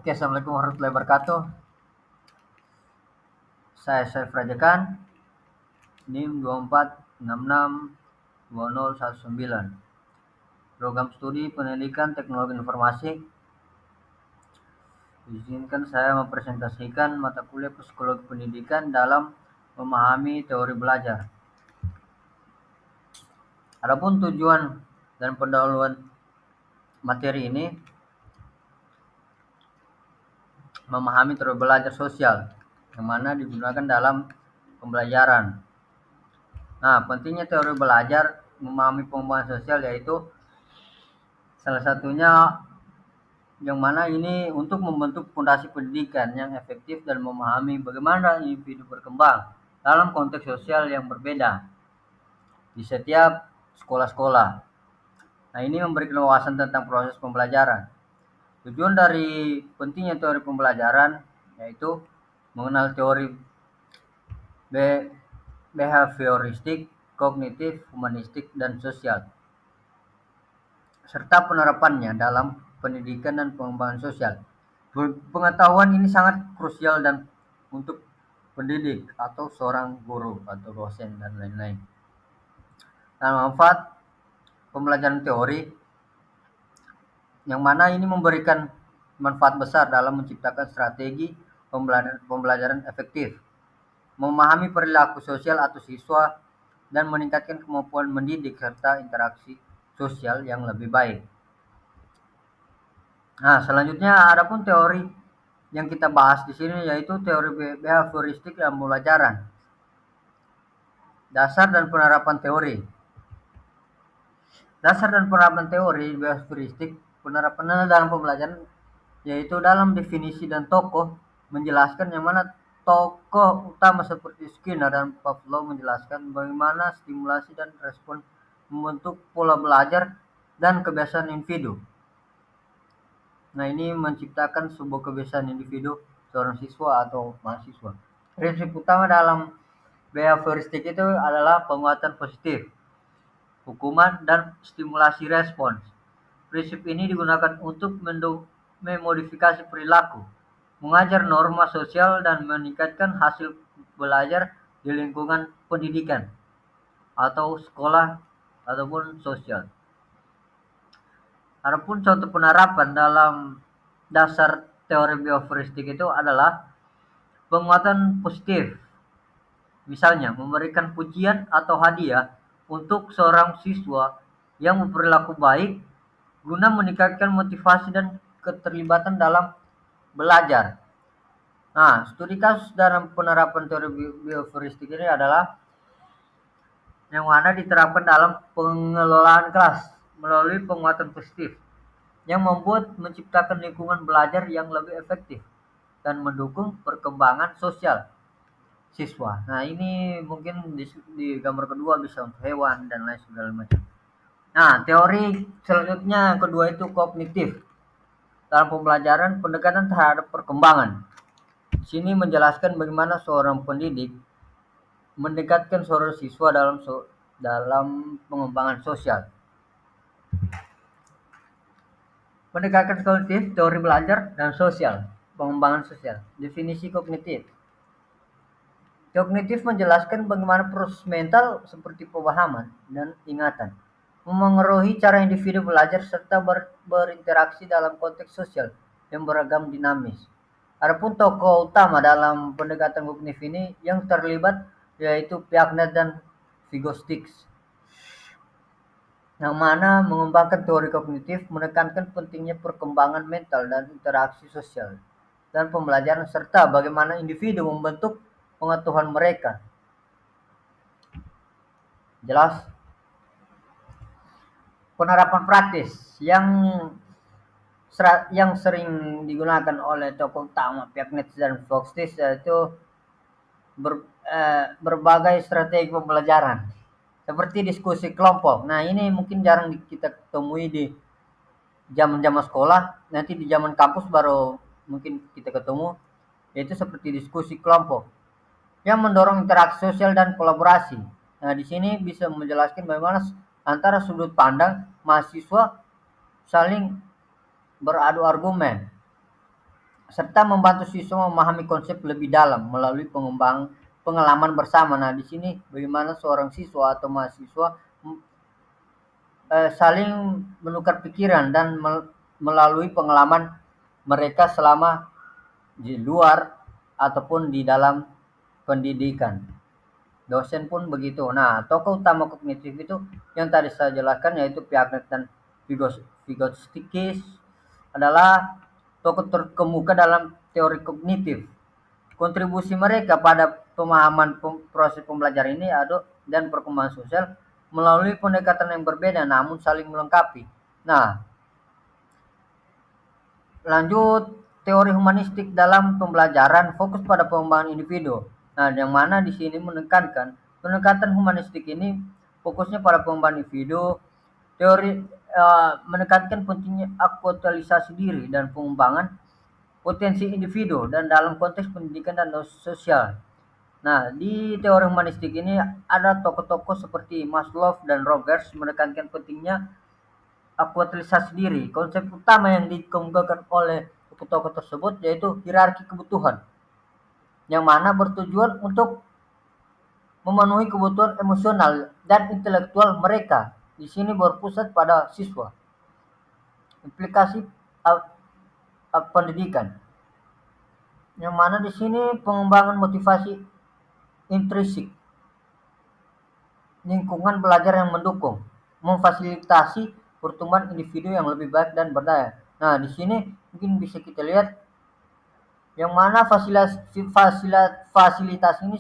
Oke, Assalamualaikum warahmatullahi wabarakatuh. Saya Syarif Rajakan, NIM 24662019. Program Studi Pendidikan Teknologi Informasi. Izinkan saya mempresentasikan mata kuliah Psikologi Pendidikan dalam memahami teori belajar. Adapun tujuan dan pendahuluan materi ini memahami teori belajar sosial yang mana digunakan dalam pembelajaran. Nah, pentingnya teori belajar memahami pengembangan sosial yaitu salah satunya yang mana ini untuk membentuk fondasi pendidikan yang efektif dan memahami bagaimana individu berkembang dalam konteks sosial yang berbeda di setiap sekolah-sekolah. Nah, ini memberikan wawasan tentang proses pembelajaran. Tujuan dari pentingnya teori pembelajaran yaitu mengenal teori behavioristik, kognitif, humanistik, dan sosial, serta penerapannya dalam pendidikan dan pengembangan sosial. Pengetahuan ini sangat krusial dan untuk pendidik atau seorang guru atau dosen dan lain-lain. Dan manfaat pembelajaran teori yang mana ini memberikan manfaat besar dalam menciptakan strategi pembelajaran efektif, memahami perilaku sosial atau siswa, dan meningkatkan kemampuan mendidik serta interaksi sosial yang lebih baik. Nah, selanjutnya adapun teori yang kita bahas di sini yaitu teori behavioristik dan pembelajaran. Dasar dan penerapan teori. Dasar dan penerapan teori behavioristik penerapannya dalam pembelajaran yaitu dalam definisi dan tokoh menjelaskan yang mana tokoh utama seperti Skinner dan Pavlov menjelaskan bagaimana stimulasi dan respon membentuk pola belajar dan kebiasaan individu. Nah, ini menciptakan sebuah kebiasaan individu seorang siswa atau mahasiswa. Prinsip utama dalam behavioristik itu adalah penguatan positif, hukuman, dan stimulasi respons. Prinsip ini digunakan untuk memodifikasi perilaku, mengajar norma sosial, dan meningkatkan hasil belajar di lingkungan pendidikan atau sekolah ataupun sosial. Adapun contoh penerapan dalam dasar teori behavioristik itu adalah penguatan positif. Misalnya, memberikan pujian atau hadiah untuk seorang siswa yang berperilaku baik guna meningkatkan motivasi dan keterlibatan dalam belajar. Nah, studi kasus dalam penerapan teori behavioristik ini adalah yang mana diterapkan dalam pengelolaan kelas melalui penguatan positif yang membuat menciptakan lingkungan belajar yang lebih efektif dan mendukung perkembangan sosial siswa. Nah, ini mungkin di gambar kedua bisa untuk hewan dan lain segala macam. Nah, teori selanjutnya yang kedua itu kognitif. Dalam pembelajaran pendekatan terhadap perkembangan. Di sini menjelaskan bagaimana seorang pendidik mendekatkan seorang siswa dalam pengembangan sosial. Pendekatan kognitif, teori belajar, dan sosial, pengembangan sosial. Definisi kognitif. Kognitif menjelaskan bagaimana proses mental seperti pemahaman dan ingatan memengaruhi cara individu belajar serta berinteraksi dalam konteks sosial yang beragam dinamis. Adapun tokoh utama dalam pendekatan kognitif ini yang terlibat yaitu Piaget dan Vygotsky, yang mana mengembangkan teori kognitif menekankan pentingnya perkembangan mental dan interaksi sosial dan pembelajaran serta bagaimana individu membentuk pengetahuan mereka. Jelas? Penerapan praktis yang sering digunakan oleh tokoh utama Piaget dan Vygotsky yaitu berbagai strategi pembelajaran seperti diskusi kelompok. Nah, ini mungkin jarang kita temui di zaman-zaman sekolah, nanti di zaman kampus baru mungkin kita ketemu, yaitu seperti diskusi kelompok yang mendorong interaksi sosial dan kolaborasi. Nah, di sini bisa menjelaskan bagaimana antara sudut pandang mahasiswa saling beradu argumen. serta membantu siswa memahami konsep lebih dalam melalui pengalaman bersama. Nah, di sini bagaimana seorang siswa atau mahasiswa saling menukar pikiran dan melalui pengalaman mereka selama di luar ataupun di dalam pendidikan. Dosen pun begitu. Nah, tokoh utama kognitif itu yang tadi saya jelaskan yaitu Piaget dan Vygotsky adalah tokoh terkemuka dalam teori kognitif. Kontribusi mereka pada pemahaman proses pembelajaran ini dan perkembangan sosial melalui pendekatan yang berbeda namun saling melengkapi. Nah, lanjut, teori humanistik dalam pembelajaran fokus pada pengembangan individu. Nah, yang mana di sini menekankan pendekatan humanistik ini fokusnya pada pengembangan individu. Teori menekankan pentingnya aktualisasi diri dan pengembangan potensi individu dan dalam konteks pendidikan dan sosial. Nah, di teori humanistik ini ada tokoh-tokoh seperti Maslow dan Rogers menekankan pentingnya aktualisasi diri. Konsep utama yang dikemukakan oleh tokoh-tokoh tersebut yaitu hierarki kebutuhan, yang mana bertujuan untuk memenuhi kebutuhan emosional dan intelektual mereka. Di sini berpusat pada siswa. Implikasi pendidikan, yang mana di sini pengembangan motivasi intrinsik, lingkungan belajar yang mendukung, memfasilitasi pertumbuhan individu yang lebih baik dan berdaya. Nah, di sini mungkin bisa kita lihat yang mana fasilitas ini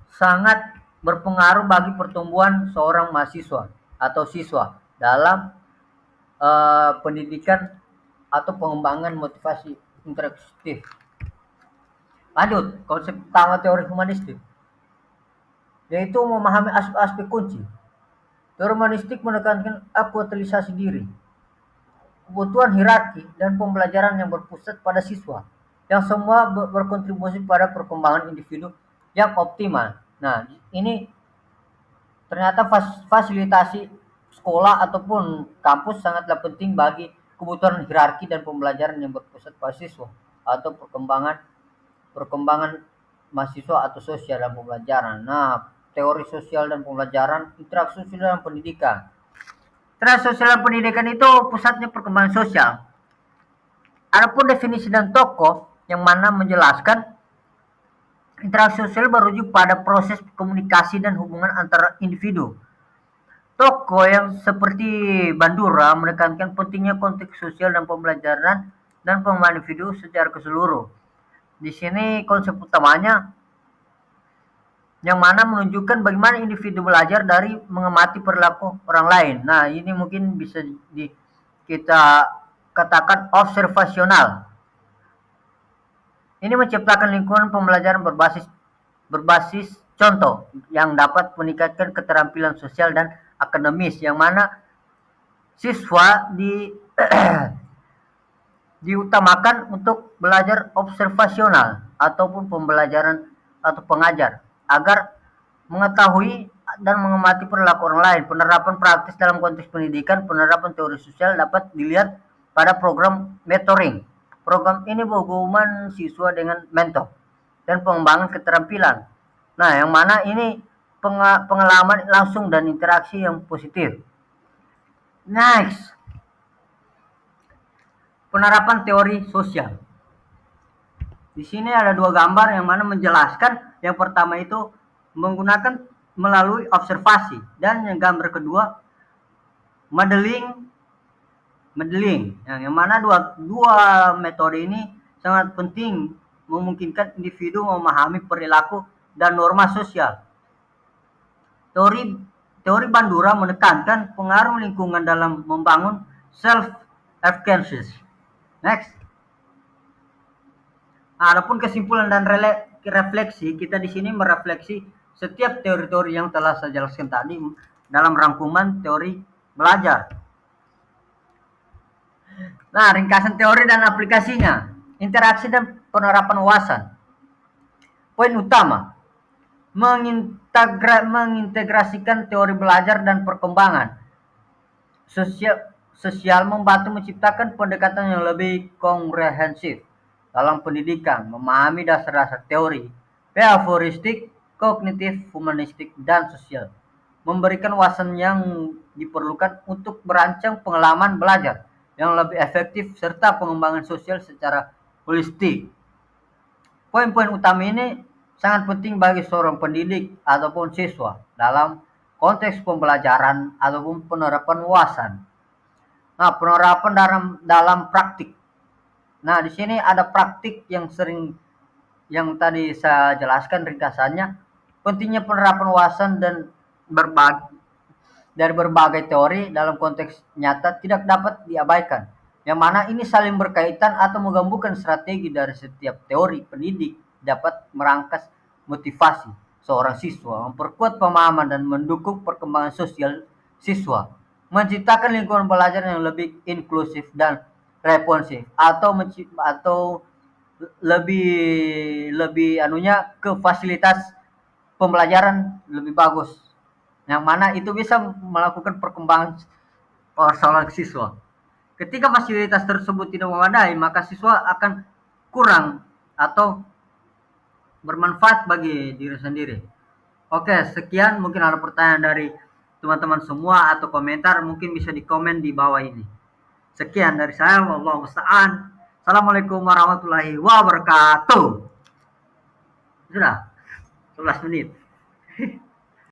sangat berpengaruh bagi pertumbuhan seorang mahasiswa atau siswa dalam pendidikan atau pengembangan motivasi interaktif. Lanjut, konsep utama teori humanistik yaitu memahami aspek-aspek kunci. Teori humanistik menekankan aktualisasi diri, kebutuhan hierarki, dan pembelajaran yang berpusat pada siswa, yang semua berkontribusi pada perkembangan individu yang optimal. Nah, ini ternyata fasilitasi sekolah ataupun kampus sangatlah penting bagi kebutuhan hierarki dan pembelajaran yang berpusat pada siswa atau perkembangan mahasiswa atau sosial dan pembelajaran. Nah, teori sosial dan pembelajaran, interaksi sosial dan pendidikan. Interaksi sosial dan pendidikan itu pusatnya perkembangan sosial. Adapun definisi dan tokoh yang mana menjelaskan interaksi sosial merujuk pada proses komunikasi dan hubungan antara individu. Tokoh yang seperti Bandura menekankan pentingnya konteks sosial dan pembelajaran dan pengembangan individu secara keseluruhan. Di sini konsep utamanya yang mana menunjukkan bagaimana individu belajar dari mengamati perilaku orang lain. Nah, ini mungkin bisa kita katakan observasional. Ini menciptakan lingkungan pembelajaran berbasis contoh yang dapat meningkatkan keterampilan sosial dan akademis, yang mana siswa diutamakan untuk belajar observasional ataupun pembelajaran atau pengajar agar mengetahui dan mengamati perilaku orang lain. Penerapan praktis dalam konteks pendidikan, penerapan teori sosial dapat dilihat pada program mentoring. Program ini berhubungan siswa dengan mentor dan pengembangan keterampilan. Nah, yang mana ini pengalaman langsung dan interaksi yang positif. Next, penerapan teori sosial. Di sini ada dua gambar yang mana menjelaskan. Yang pertama itu menggunakan melalui observasi, dan yang gambar kedua modeling. Yang mana dua metode ini sangat penting memungkinkan individu memahami perilaku dan norma sosial. Teori Bandura menekankan pengaruh lingkungan dalam membangun self-efficacy. Next. Adapun kesimpulan dan refleksi, kita di sini merefleksi setiap teori-teori yang telah saya jelaskan tadi dalam rangkuman teori belajar. Nah, ringkasan teori dan aplikasinya, interaksi dan penerapan wawasan. Poin utama, mengintegrasikan teori belajar dan perkembangan sosial membantu menciptakan pendekatan yang lebih komprehensif dalam pendidikan, memahami dasar-dasar teori, behavioristik, kognitif, humanistik, dan sosial, memberikan wawasan yang diperlukan untuk merancang pengalaman belajar yang lebih efektif serta pengembangan sosial secara holistik. Poin-poin utama ini sangat penting bagi seorang pendidik ataupun siswa dalam konteks pembelajaran ataupun penerapan wawasan. Nah, penerapan dalam praktik. Nah, di sini ada praktik yang sering yang tadi saya jelaskan ringkasannya, pentingnya penerapan wawasan dan dari berbagai teori dalam konteks nyata tidak dapat diabaikan, yang mana ini saling berkaitan atau menggabungkan strategi dari setiap teori pendidik dapat merangkas motivasi seorang siswa, memperkuat pemahaman dan mendukung perkembangan sosial siswa, menciptakan lingkungan belajar yang lebih inklusif dan responsif, atau lebih lebih anunya ke fasilitas pembelajaran lebih bagus, yang mana itu bisa melakukan perkembangan seorang siswa. Ketika fasilitas tersebut tidak memadai, maka siswa akan kurang atau bermanfaat bagi diri sendiri. Oke, sekian, mungkin ada pertanyaan dari teman-teman semua atau komentar, mungkin bisa dikomen di bawah ini. Sekian dari saya, wallahu musta'an. Assalamualaikum warahmatullahi wabarakatuh. Sudah 11 menit.